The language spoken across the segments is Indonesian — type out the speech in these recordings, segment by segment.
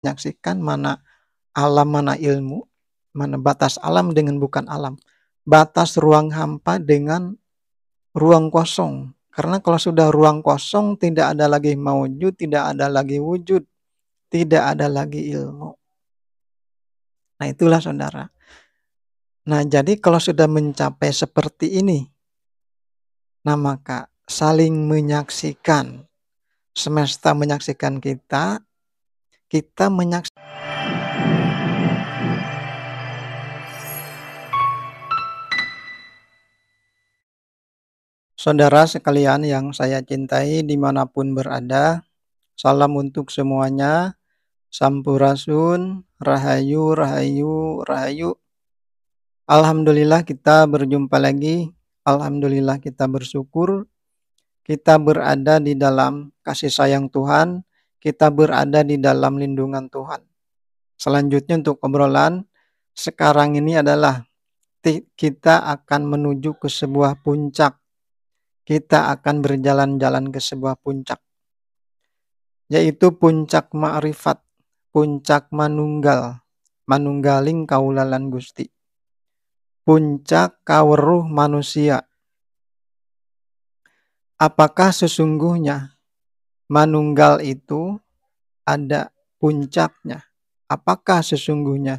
menyaksikan mana alam, mana ilmu, mana batas alam dengan bukan alam, batas ruang hampa dengan ruang kosong. Karena kalau sudah ruang kosong, tidak ada lagi maujud, tidak ada lagi wujud, tidak ada lagi ilmu. Nah, itulah saudara. Nah, jadi kalau sudah mencapai seperti ini, nah maka saling menyaksikan. Semesta menyaksikan kita, kita menyaksikan. Saudara sekalian yang saya cintai dimanapun berada, salam untuk semuanya. Sampurasun, rahayu, rahayu, rahayu. Alhamdulillah kita berjumpa lagi. Alhamdulillah kita bersyukur. Kita berada di dalam kasih sayang Tuhan. Kita berada di dalam lindungan Tuhan. Selanjutnya untuk obrolan sekarang ini adalah kita akan menuju ke sebuah puncak. Kita akan berjalan-jalan ke sebuah puncak. Yaitu puncak ma'rifat, puncak manunggal, manunggaling kaulalan Gusti. Puncak kaweruh manusia. Apakah sesungguhnya manunggal itu ada puncaknya? Apakah sesungguhnya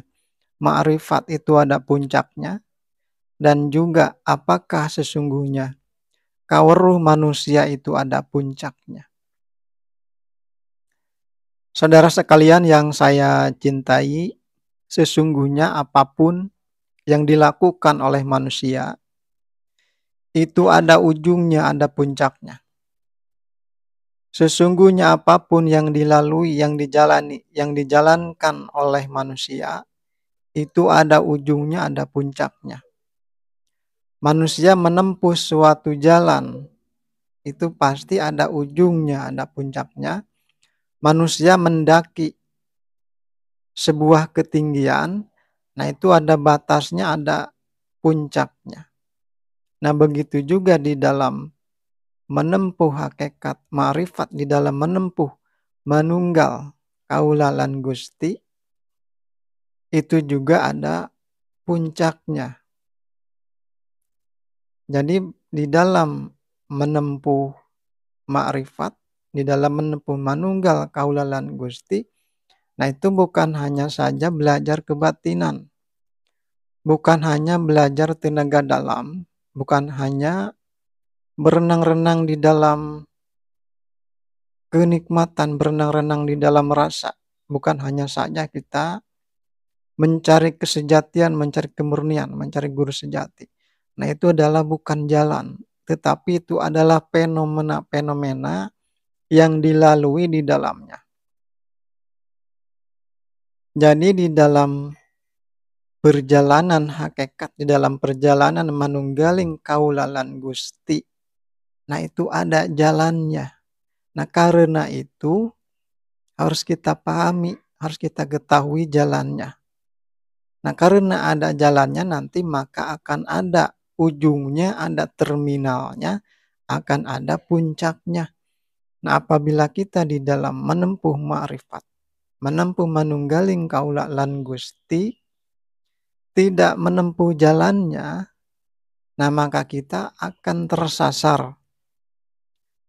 ma'rifat itu ada puncaknya? Dan juga apakah sesungguhnya kaweruh manusia itu ada puncaknya? Saudara sekalian yang saya cintai, sesungguhnya apapun yang dilakukan oleh manusia, itu ada ujungnya, ada puncaknya. Sesungguhnya apapun yang dilalui, yang dijalani, yang dijalankan oleh manusia, itu ada ujungnya, ada puncaknya. Manusia menempuh suatu jalan, itu pasti ada ujungnya, ada puncaknya. Manusia mendaki sebuah ketinggian, nah itu ada batasnya, ada puncaknya. Nah begitu juga di dalam menempuh hakikat ma'rifat, di dalam menempuh manunggal kaulalan Gusti, itu juga ada puncaknya. Jadi di dalam menempuh ma'rifat, di dalam menempuh manunggal kaulalan Gusti, nah itu bukan hanya saja belajar kebatinan, bukan hanya belajar tenaga dalam, bukan hanya berenang-renang di dalam kenikmatan, berenang-renang di dalam rasa. Bukan hanya saja kita mencari kesejatian, mencari kemurnian, mencari guru sejati. Nah itu adalah bukan jalan, tetapi itu adalah fenomena-fenomena yang dilalui di dalamnya. Jadi di dalam perjalanan hakikat, di dalam perjalanan manunggaling kaulalan Gusti, nah itu ada jalannya. Nah karena itu harus kita pahami, harus kita ketahui jalannya. Nah karena ada jalannya nanti maka akan ada ujungnya, ada terminalnya, akan ada puncaknya. Nah apabila kita di dalam menempuh ma'rifat, menempuh manunggaling kaulalan Gusti, tidak menempuh jalannya, nah maka kita akan tersasar.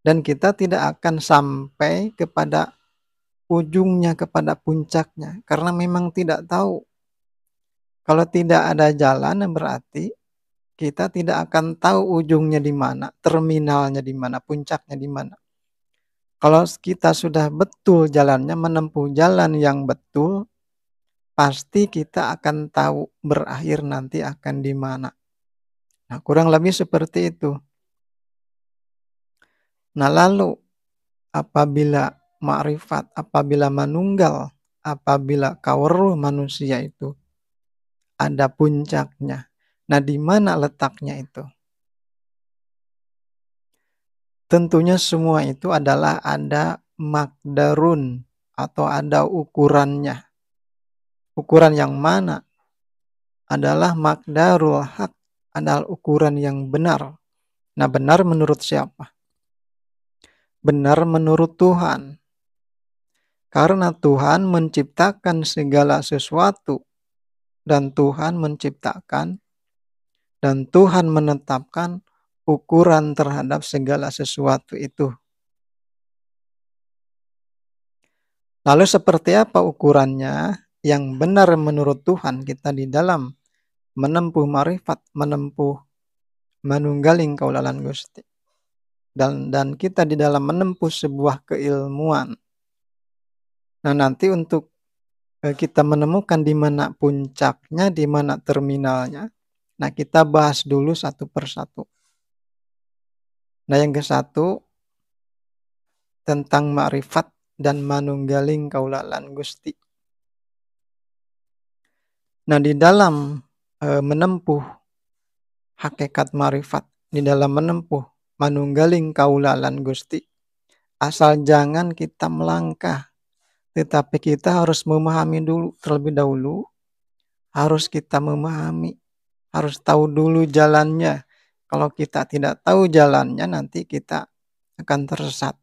Dan kita tidak akan sampai kepada ujungnya, kepada puncaknya. Karena memang tidak tahu. Kalau tidak ada jalan berarti kita tidak akan tahu ujungnya di mana, terminalnya di mana, puncaknya di mana. Kalau kita sudah betul jalannya, menempuh jalan yang betul, pasti kita akan tahu berakhir nanti akan di mana. Nah, kurang lebih seperti itu. Nah, lalu apabila ma'rifat, apabila manunggal, apabila kaweruh manusia itu ada puncaknya. Nah, di mana letaknya itu? Tentunya semua itu adalah ada makdarun atau ada ukurannya. Ukuran yang mana? Adalah makdarul haq, adalah ukuran yang benar. Nah, benar menurut siapa? Benar menurut Tuhan. Karena Tuhan menciptakan segala sesuatu dan Tuhan menciptakan dan Tuhan menetapkan ukuran terhadap segala sesuatu itu. Lalu seperti apa ukurannya yang benar menurut Tuhan kita di dalam menempuh marifat, menempuh manunggaling kaulalan Gusti. Dan kita di dalam menempuh sebuah keilmuan. Nah, nanti untuk kita menemukan di mana puncaknya, di mana terminalnya. Nah, kita bahas dulu satu persatu. Nah, yang ke-1 tentang makrifat dan manunggaling kaulalan Gusti. Nah, di dalam menempuh hakikat marifat, di dalam menempuh manunggaling kaulalan Gusti, asal jangan kita melangkah, tetapi kita harus memahami dulu terlebih dahulu, harus kita memahami, harus tahu dulu jalannya. Kalau kita tidak tahu jalannya, nanti kita akan tersesat.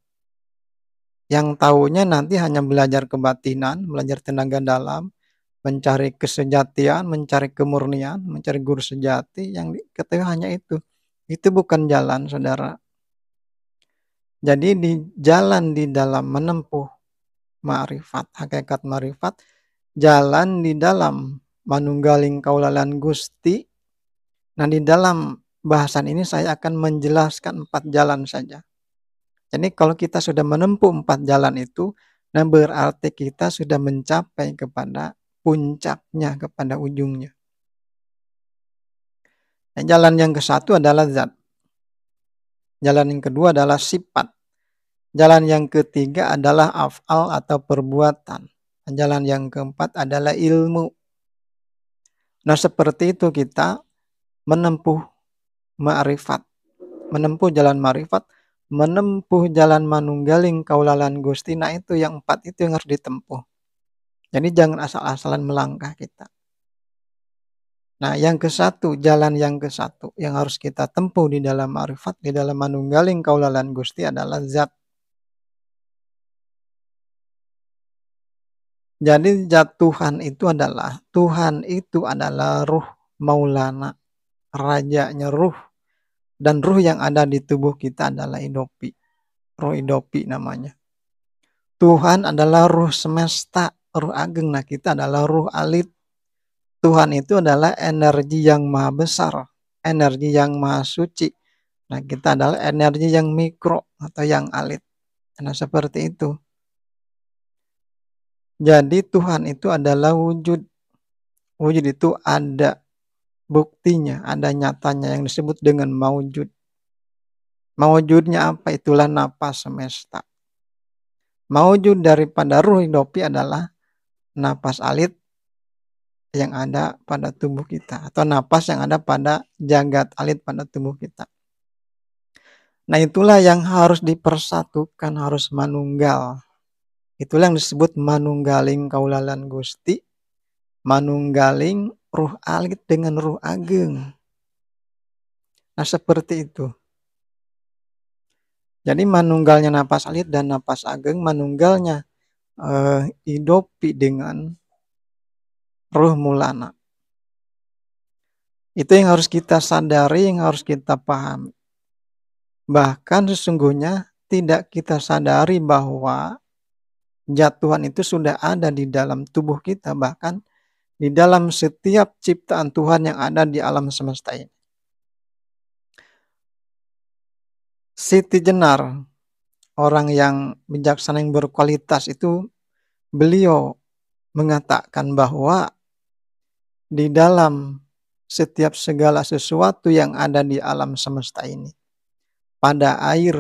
Yang tahunya nanti hanya belajar kebatinan, belajar tenaga dalam, mencari kesejatian, mencari kemurnian, mencari guru sejati, yang diketahui hanya itu. Itu bukan jalan, saudara. Jadi di jalan di dalam menempuh ma'rifat, hakikat ma'rifat, jalan di dalam manunggaling kaulalan Gusti. Nah, di dalam bahasan ini saya akan menjelaskan 4 jalan saja. Jadi kalau kita sudah menempuh 4 jalan itu, nah berarti kita sudah mencapai kepada puncaknya, kepada ujungnya. Nah, jalan yang ke-1 adalah zat. Jalan yang kedua adalah sifat. Jalan yang ketiga adalah af'al atau perbuatan. Jalan yang keempat adalah ilmu. Nah, seperti itu kita menempuh ma'rifat, menempuh jalan ma'rifat, menempuh jalan manunggaling kaulalan Gusti. Nah, itu yang 4 itu yang harus ditempuh. Jadi jangan asal-asalan melangkah kita. Nah, yang ke-1, jalan yang ke-1 yang harus kita tempuh di dalam ma'rifat, di dalam manunggaling kaulalan Gusti adalah zat. Jadi zat Tuhan itu adalah ruh maulana, rajanya ruh. Dan ruh yang ada di tubuh kita adalah idopi. Ruh idopi namanya. Tuhan adalah ruh semesta, ruh ageng. Nah, kita adalah ruh alit. Tuhan itu adalah energi yang maha besar, energi yang maha suci. Nah, kita adalah energi yang mikro atau yang alit. Nah, seperti itu. Jadi Tuhan itu adalah wujud. Wujud itu ada buktinya, ada nyatanya yang disebut dengan maujud. Maujudnya apa? Itulah napas semesta. Maujud daripada ruh idopi adalah napas alit yang ada pada tubuh kita, atau napas yang ada pada jagat alit pada tubuh kita. Nah, itulah yang harus dipersatukan, harus manunggal. Itulah yang disebut manunggaling kaulalan Gusti, manunggaling ruh alit dengan ruh ageng. Nah, seperti itu. Jadi manunggalnya napas alit dan napas ageng, manunggalnya idopi dengan ruh mulana. Itu yang harus kita sadari, yang harus kita pahami. Bahkan sesungguhnya tidak kita sadari bahwa zat Tuhan itu sudah ada di dalam tubuh kita, bahkan di dalam setiap ciptaan Tuhan yang ada di alam semesta ini. Siti Jenar, orang yang bijaksana yang berkualitas itu, beliau mengatakan bahwa di dalam setiap segala sesuatu yang ada di alam semesta ini, pada air,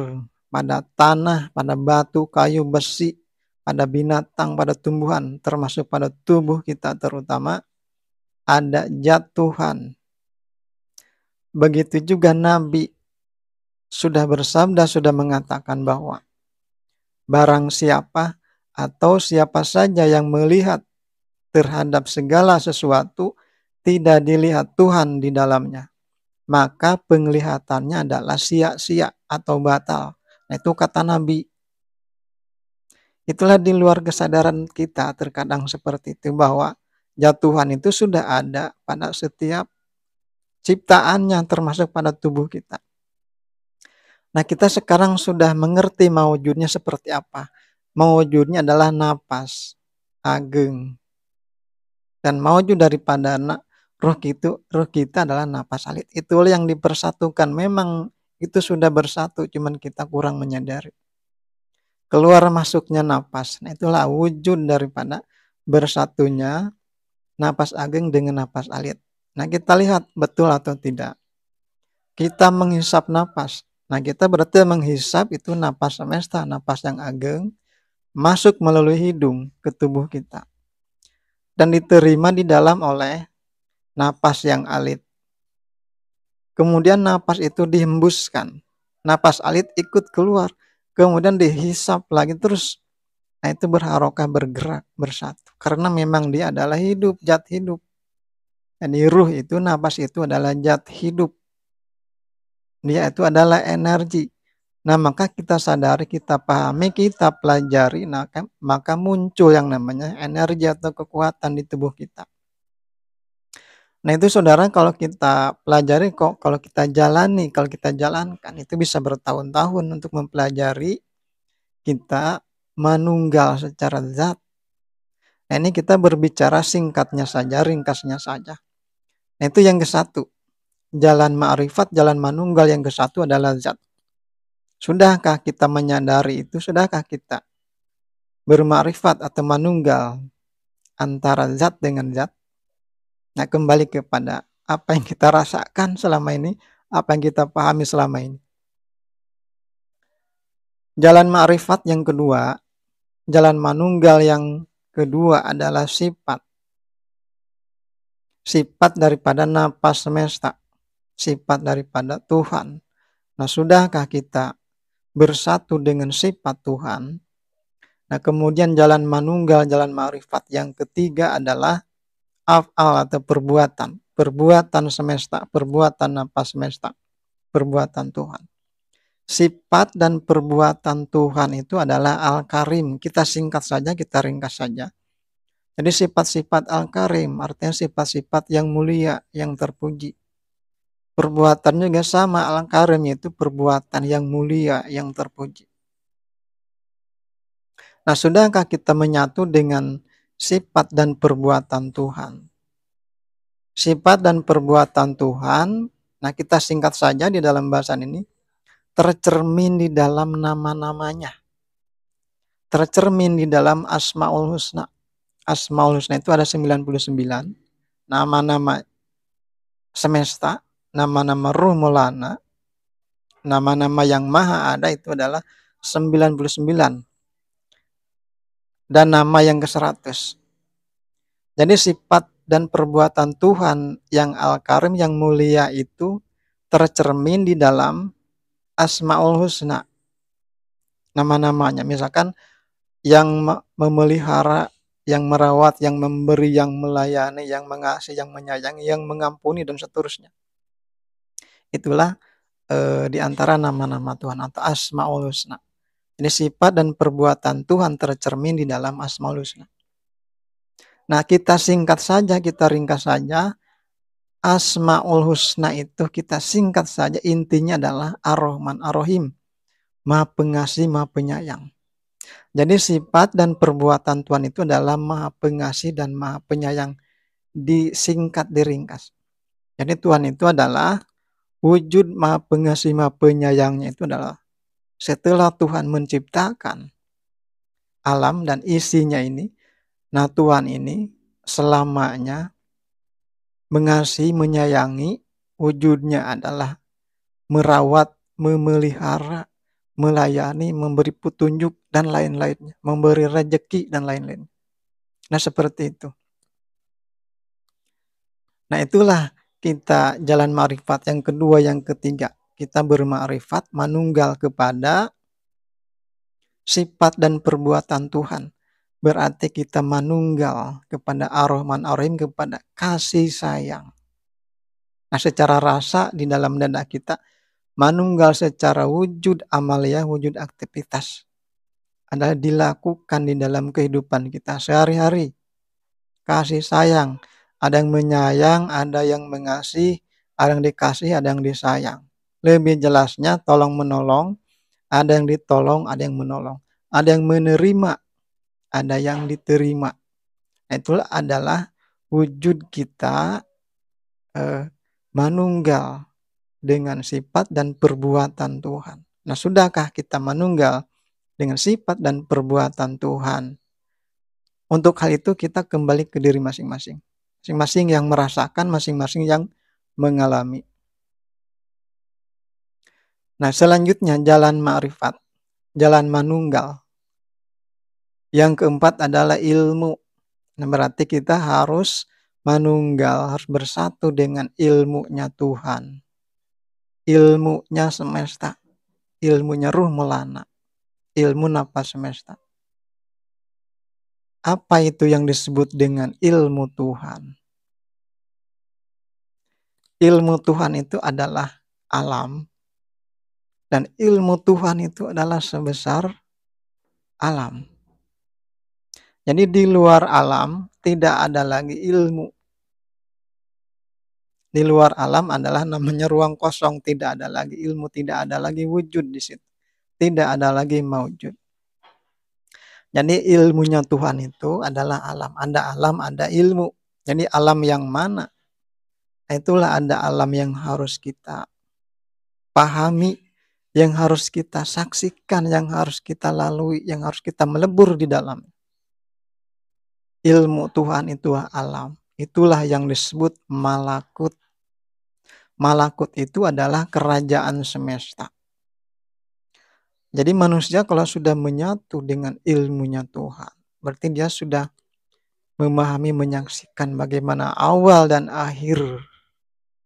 pada tanah, pada batu, kayu, besi, pada binatang, pada tumbuhan, termasuk pada tubuh kita terutama, ada zat Tuhan. Begitu juga Nabi sudah bersabda, sudah mengatakan bahwa barang siapa atau siapa saja yang melihat terhadap segala sesuatu tidak dilihat Tuhan di dalamnya, maka penglihatannya adalah sia-sia atau batal. Nah, itu kata Nabi. Itulah di luar kesadaran kita terkadang seperti itu, bahwa Tuhan itu sudah ada pada setiap ciptaannya termasuk pada tubuh kita. Nah, kita sekarang sudah mengerti mawujudnya seperti apa. Mawujudnya adalah napas ageng, dan mawujud daripada roh kita adalah napas alit. Itulah yang dipersatukan. Memang itu sudah bersatu, cuman kita kurang menyadari. Keluar masuknya napas. Nah, itulah wujud daripada bersatunya napas ageng dengan napas alit. Nah, kita lihat betul atau tidak. Kita menghisap napas. Nah, kita berarti menghisap itu napas semesta, napas yang ageng, masuk melalui hidung ke tubuh kita. Dan diterima di dalam oleh napas yang alit. Kemudian napas itu dihembuskan. Napas alit ikut keluar. Kemudian dihisap lagi terus. Nah, itu berharokah, bergerak, bersatu. Karena memang dia adalah hidup, zat hidup. Jadi ruh itu, napas itu adalah zat hidup. Dia itu adalah energi. Nah, maka kita sadari, kita pahami, kita pelajari, maka muncul yang namanya energi atau kekuatan di tubuh kita. Nah, itu saudara, kalau kita pelajari, kalau kita jalani, kalau kita jalankan, itu bisa bertahun-tahun untuk mempelajari kita manunggal secara zat. Nah, ini kita berbicara singkatnya saja, ringkasnya saja. Nah, itu yang ke-1. Jalan ma'rifat, jalan manunggal yang ke-1 adalah zat. Sudahkah kita menyadari itu? Sudahkah kita bermakrifat atau manunggal antara zat dengan zat? Nah, kembali kepada apa yang kita rasakan selama ini, apa yang kita pahami selama ini. Jalan ma'rifat yang kedua, jalan manunggal yang kedua adalah sifat. Sifat daripada napas semesta, sifat daripada Tuhan. Nah, sudahkah kita bersatu dengan sifat Tuhan? Nah, kemudian jalan manunggal, jalan ma'rifat yang ketiga adalah af'al atau perbuatan. Perbuatan semesta, perbuatan napas semesta, perbuatan Tuhan. Sifat dan perbuatan Tuhan itu adalah Al-Karim. Kita singkat saja, kita ringkas saja. Jadi sifat-sifat Al-Karim artinya sifat-sifat yang mulia, yang terpuji. Perbuatan juga sama, Al-Karim itu perbuatan yang mulia, yang terpuji. Nah, sudahkah kita menyatu dengan sifat dan perbuatan Tuhan? Sifat dan perbuatan Tuhan, nah kita singkat saja di dalam bahasan ini, tercermin di dalam nama-namanya. Tercermin di dalam Asmaul Husna. Asmaul Husna itu ada 99. Nama-nama semesta, nama-nama ruh mulana, nama-nama yang maha ada itu adalah 99. Dan nama yang ke-100. Jadi sifat dan perbuatan Tuhan yang Al-Karim, yang mulia itu tercermin di dalam Asmaul Husna. Nama-namanya, misalkan yang memelihara, yang merawat, yang memberi, yang melayani, yang mengasihi, yang menyayangi, yang mengampuni, dan seterusnya. Itulah di antara nama-nama Tuhan atau Asmaul Husna. Ini sifat dan perbuatan Tuhan tercermin di dalam Asmaul Husna. Nah, kita singkat saja, kita ringkas saja. Asmaul Husna itu kita singkat saja, intinya adalah Ar-Rahman Ar-Rahim, Maha Pengasih, Maha Penyayang. Jadi sifat dan perbuatan Tuhan itu adalah Maha Pengasih dan Maha Penyayang, disingkat, diringkas. Jadi Tuhan itu adalah wujud Maha Pengasih, Maha Penyayangnya itu adalah setelah Tuhan menciptakan alam dan isinya ini. Nah, Tuhan ini selamanya mengasihi, menyayangi, wujudnya adalah merawat, memelihara, melayani, memberi petunjuk, dan lain-lainnya, memberi rezeki, dan lain-lain. Nah, seperti itu. Nah, itulah kita jalan ma'rifat yang kedua, yang ketiga. Kita berma'rifat, manunggal kepada sifat dan perbuatan Tuhan. Berarti kita manunggal kepada Ar-Rahman Ar-Rahim, kepada kasih sayang. Nah, secara rasa di dalam dada kita, manunggal secara wujud amalia, wujud aktivitas. adalah dilakukan di dalam kehidupan kita sehari-hari. Kasih sayang, ada yang menyayang, ada yang mengasihi, ada yang dikasih, ada yang disayang. Lebih jelasnya tolong-menolong, ada yang ditolong, ada yang menolong. Ada yang menerima, ada yang diterima. Itulah adalah wujud kita manunggal dengan sifat dan perbuatan Tuhan. Nah, sudahkah kita manunggal dengan sifat dan perbuatan Tuhan? Untuk hal itu kita kembali ke diri masing-masing. Masing-masing yang merasakan, masing-masing yang mengalami. Nah, selanjutnya jalan ma'rifat, jalan manunggal. Yang keempat adalah ilmu. Nah, berarti kita harus manunggal, harus bersatu dengan ilmunya Tuhan. Ilmunya semesta, ilmunya ruh melana, ilmu nafas semesta. Apa itu yang disebut dengan ilmu Tuhan? Ilmu Tuhan itu adalah alam, dan ilmu Tuhan itu adalah sebesar alam. Jadi di luar alam tidak ada lagi ilmu. Di luar alam adalah namanya ruang kosong, tidak ada lagi ilmu, tidak ada lagi wujud di situ. Tidak ada lagi maujud. Jadi ilmunya Tuhan itu adalah alam. Ada alam, ada ilmu. Jadi alam yang mana? Itulah ada alam yang harus kita pahami, yang harus kita saksikan, yang harus kita lalui, yang harus kita melebur di dalam. Ilmu Tuhan itu alam. Itulah yang disebut malakut. Malakut itu adalah kerajaan semesta. Jadi manusia kalau sudah menyatu dengan ilmunya Tuhan, berarti dia sudah memahami, menyaksikan bagaimana awal dan akhir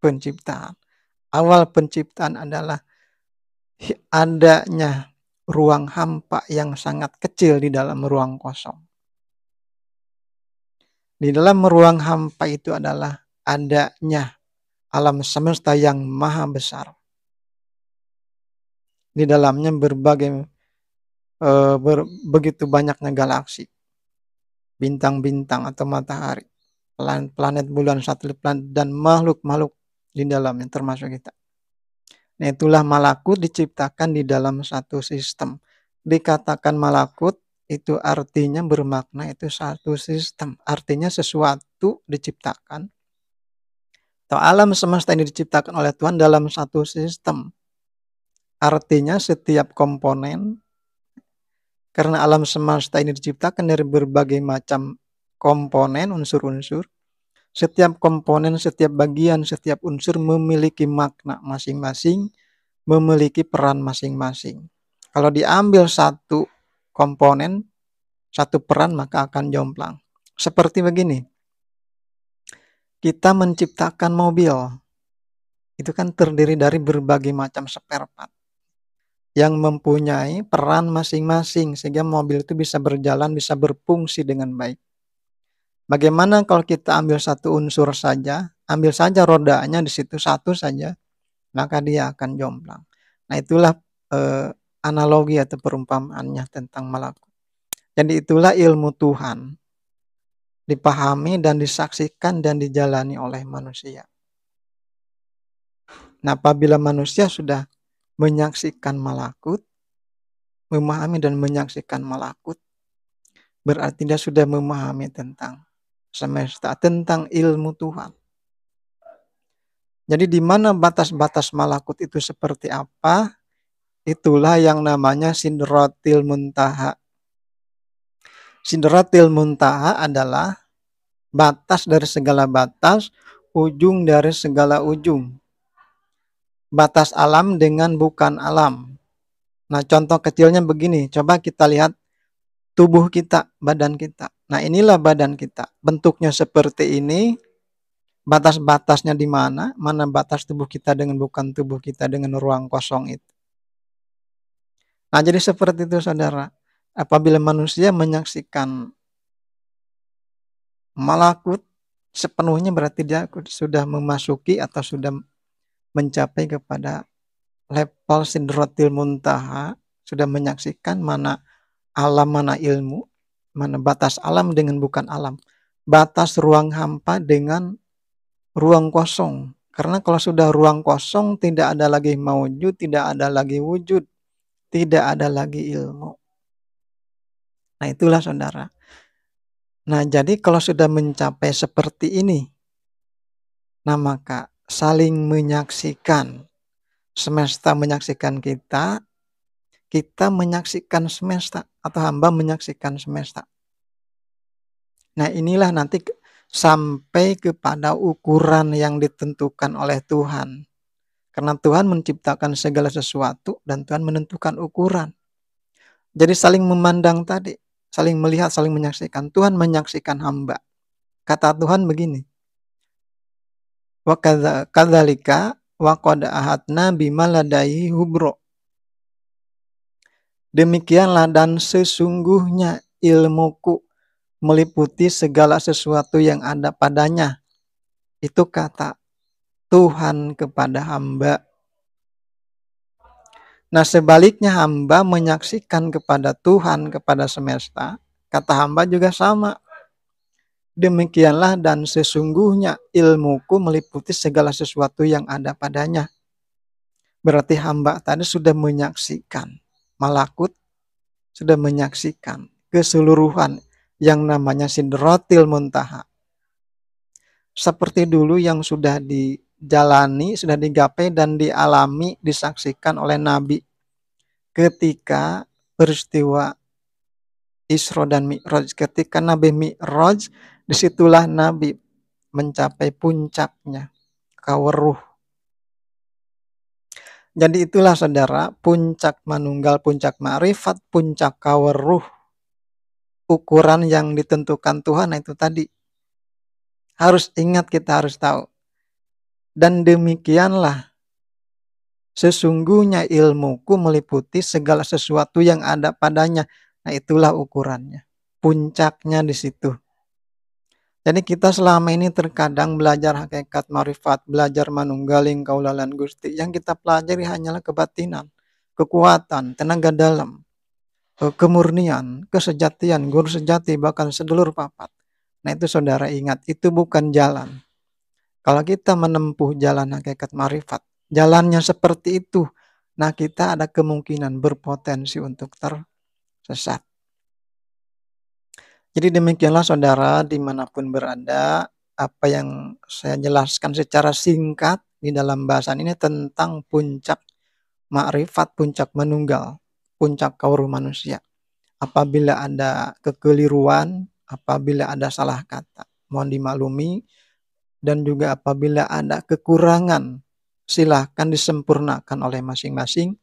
penciptaan. Awal penciptaan adalah adanya ruang hampa yang sangat kecil di dalam ruang kosong. Di dalam ruang hampa itu adalah adanya alam semesta yang maha besar. Di dalamnya begitu banyaknya galaksi, bintang-bintang atau matahari, planet, bulan, satelit, planet, dan makhluk-makhluk di dalamnya termasuk kita. Nah, itulah malakut diciptakan di dalam satu sistem. Dikatakan malakut itu artinya bermakna itu satu sistem. Artinya sesuatu diciptakan atau alam semesta ini diciptakan oleh Tuhan dalam satu sistem. Artinya setiap komponen, karena alam semesta ini diciptakan dari berbagai macam komponen, unsur-unsur. Setiap komponen, setiap bagian, setiap unsur memiliki makna masing-masing, memiliki peran masing-masing. Kalau diambil satu komponen, satu peran, maka akan jomplang. Seperti begini, kita menciptakan mobil, itu kan terdiri dari berbagai macam spare part yang mempunyai peran masing-masing sehingga mobil itu bisa berjalan, bisa berfungsi dengan baik. Bagaimana kalau kita ambil satu unsur saja, ambil saja rodanya di situ satu saja, maka dia akan jomplang. Nah, itulah analogi atau perumpamaannya tentang malakut. Jadi itulah ilmu Tuhan, dipahami dan disaksikan dan dijalani oleh manusia. Nah, apabila manusia sudah menyaksikan malakut, memahami dan menyaksikan malakut, berarti dia sudah memahami tentang semesta, tentang ilmu Tuhan. Jadi di mana batas-batas malakut itu seperti apa? Itulah yang namanya Sidratil Muntaha. Sidratil Muntaha adalah batas dari segala batas, ujung dari segala ujung. Batas alam dengan bukan alam. Nah, contoh kecilnya begini, coba kita lihat tubuh kita, badan kita. Nah, inilah badan kita. Bentuknya seperti ini. Batas-batasnya di mana? Mana batas tubuh kita dengan bukan tubuh kita dengan ruang kosong itu. Nah, jadi seperti itu saudara. Apabila manusia menyaksikan malakut sepenuhnya, berarti dia sudah memasuki atau sudah mencapai kepada level Sidratil Muntaha, sudah menyaksikan mana alam mana ilmu, mana batas alam dengan bukan alam. Batas ruang hampa dengan ruang kosong. Karena kalau sudah ruang kosong, tidak ada lagi maujud, tidak ada lagi wujud, tidak ada lagi ilmu. Nah, itulah saudara. Nah, jadi kalau sudah mencapai seperti ini, nah maka saling menyaksikan. Semesta menyaksikan kita, kita menyaksikan semesta, atau hamba menyaksikan semesta. Nah, inilah nanti sampai kepada ukuran yang ditentukan oleh Tuhan. Karena Tuhan menciptakan segala sesuatu dan Tuhan menentukan ukuran. Jadi saling memandang tadi, saling melihat, saling menyaksikan. Tuhan menyaksikan hamba. Kata Tuhan begini, wa kadzalika wa qad ahadna bima ladaihi hubro. Demikianlah dan sesungguhnya ilmuku meliputi segala sesuatu yang ada padanya. Itu kata Tuhan kepada hamba. Nah, sebaliknya hamba menyaksikan kepada Tuhan, kepada semesta. Kata hamba juga sama. Demikianlah dan sesungguhnya ilmuku meliputi segala sesuatu yang ada padanya. Berarti hamba tadi sudah menyaksikan. Malakut sudah menyaksikan keseluruhan yang namanya Sidratil Muntaha. Seperti dulu yang sudah dijalani, sudah digapai dan dialami, disaksikan oleh Nabi ketika peristiwa Isra dan Mi'raj. Ketika Nabi Mi'raj, disitulah Nabi mencapai puncaknya, kaweruh. Jadi itulah saudara, puncak manunggal, puncak ma'rifat, puncak kaweruh, ukuran yang ditentukan Tuhan itu tadi. Harus ingat, kita harus tahu. Dan demikianlah sesungguhnya ilmuku meliputi segala sesuatu yang ada padanya. Nah, itulah ukurannya. Puncaknya di situ. Jadi kita selama ini terkadang belajar hakikat marifat, belajar manunggaling kaulalan Gusti. Yang kita pelajari hanyalah kebatinan, kekuatan, tenaga dalam, kemurnian, kesejatian, guru sejati, bahkan sedulur papat. Nah, itu saudara ingat, itu bukan jalan. Kalau kita menempuh jalan hakikat marifat, jalannya seperti itu, nah kita ada kemungkinan berpotensi untuk tersesat. Jadi demikianlah saudara, dimanapun berada, apa yang saya jelaskan secara singkat di dalam bahasan ini tentang puncak makrifat, puncak manunggal, puncak kauruh manusia. Apabila ada kekeliruan, apabila ada salah kata, mohon dimaklumi. Dan juga apabila ada kekurangan, silahkan disempurnakan oleh masing-masing.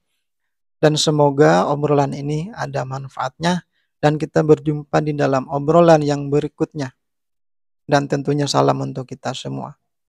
Dan semoga obrolan ini ada manfaatnya. Dan kita berjumpa di dalam obrolan yang berikutnya. Dan tentunya salam untuk kita semua.